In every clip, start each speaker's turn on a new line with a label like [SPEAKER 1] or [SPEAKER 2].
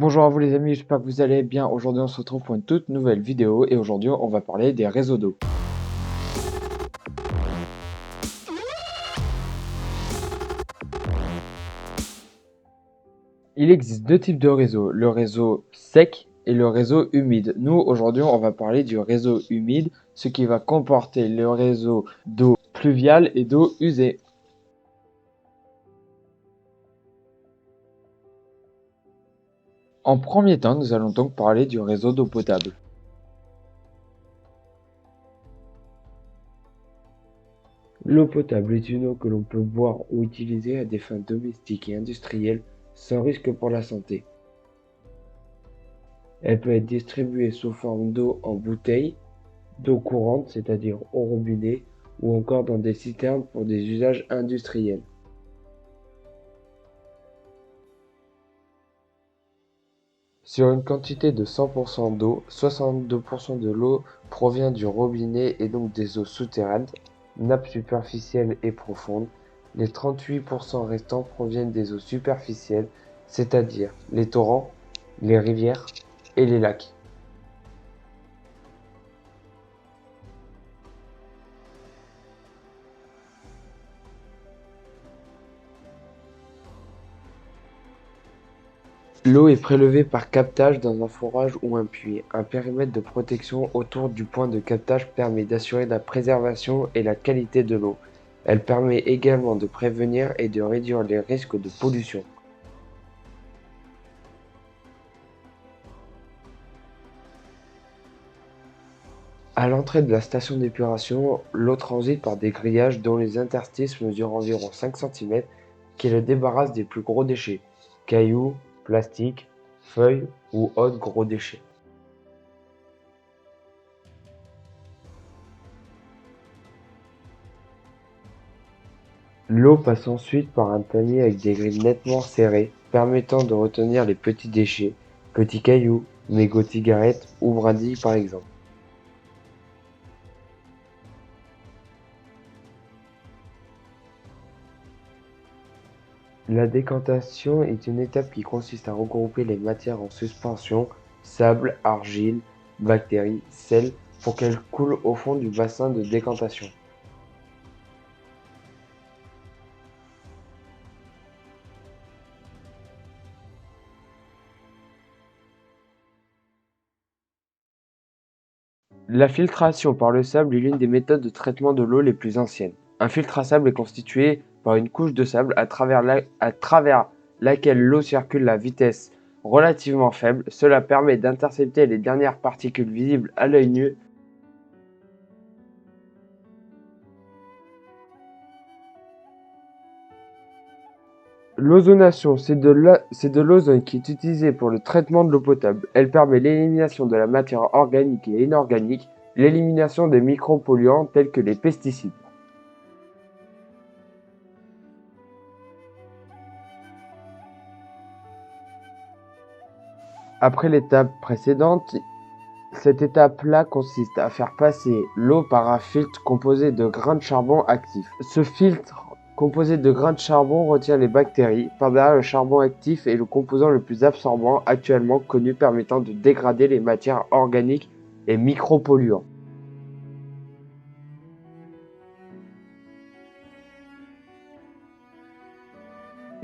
[SPEAKER 1] Bonjour à vous les amis, j'espère que vous allez bien. Aujourd'hui on se retrouve pour une toute nouvelle vidéo et aujourd'hui on va parler des réseaux d'eau. Il existe deux types de réseaux, le réseau sec et le réseau humide. Nous aujourd'hui on va parler du réseau humide, ce qui va comporter le réseau d'eau pluviale et d'eau usée. En premier temps, nous allons donc parler du réseau d'eau potable. L'eau potable est une eau que l'on peut boire ou utiliser à des fins domestiques et industrielles sans risque pour la santé. Elle peut être distribuée sous forme d'eau en bouteille, d'eau courante, c'est-à-dire au robinet, ou encore dans des citernes pour des usages industriels. Sur une quantité de 100% d'eau, 62% de l'eau provient du robinet et donc des eaux souterraines, nappes superficielles et profondes. Les 38% restants proviennent des eaux superficielles, c'est-à-dire les torrents, les rivières et les lacs. L'eau est prélevée par captage dans un forage ou un puits. Un périmètre de protection autour du point de captage permet d'assurer la préservation et la qualité de l'eau. Elle permet également de prévenir et de réduire les risques de pollution. À l'entrée de la station d'épuration, l'eau transite par des grillages dont les interstices mesurent environ 5 cm qui le débarrassent des plus gros déchets, cailloux, plastiques, feuilles ou autres gros déchets. L'eau passe ensuite par un panier avec des grilles nettement serrées, permettant de retenir les petits déchets, petits cailloux, mégots de cigarettes ou brindilles par exemple. La décantation est une étape qui consiste à regrouper les matières en suspension, sable, argile, bactéries, sel, pour qu'elles coulent au fond du bassin de décantation. La filtration par le sable est l'une des méthodes de traitement de l'eau les plus anciennes. Un filtre à sable est constitué par une couche de sable à travers laquelle l'eau circule à vitesse relativement faible. Cela permet d'intercepter les dernières particules visibles à l'œil nu. L'ozonation, c'est de l'ozone qui est utilisée pour le traitement de l'eau potable. Elle permet l'élimination de la matière organique et inorganique, l'élimination des micropolluants tels que les pesticides. Après l'étape précédente, cette étape-là consiste à faire passer l'eau par un filtre composé de grains de charbon actifs. Ce filtre composé de grains de charbon retient les bactéries. Par derrière, le charbon actif est le composant le plus absorbant actuellement connu permettant de dégrader les matières organiques et micropolluants.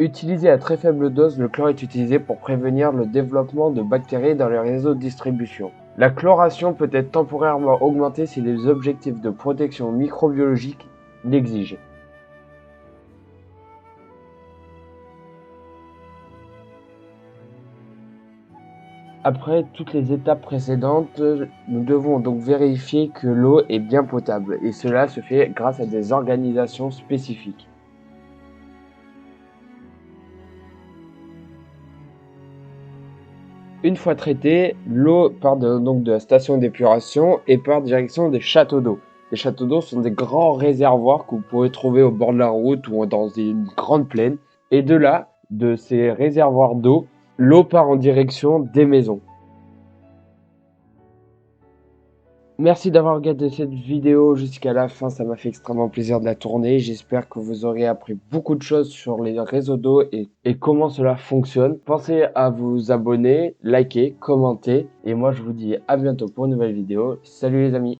[SPEAKER 1] Utilisé à très faible dose, le chlore est utilisé pour prévenir le développement de bactéries dans les réseaux de distribution. La chloration peut être temporairement augmentée si les objectifs de protection microbiologique l'exigent. Après toutes les étapes précédentes, nous devons donc vérifier que l'eau est bien potable et cela se fait grâce à des organisations spécifiques. Une fois traitée, l'eau part donc de la station d'épuration et part direction des châteaux d'eau. Les châteaux d'eau sont des grands réservoirs que vous pourrez trouver au bord de la route ou dans une grande plaine. Et de là, de ces réservoirs d'eau, l'eau part en direction des maisons. Merci d'avoir regardé cette vidéo jusqu'à la fin, ça m'a fait extrêmement plaisir de la tourner. J'espère que vous aurez appris beaucoup de choses sur les réseaux d'eau et comment cela fonctionne. Pensez à vous abonner, liker, commenter et moi je vous dis à bientôt pour une nouvelle vidéo. Salut les amis!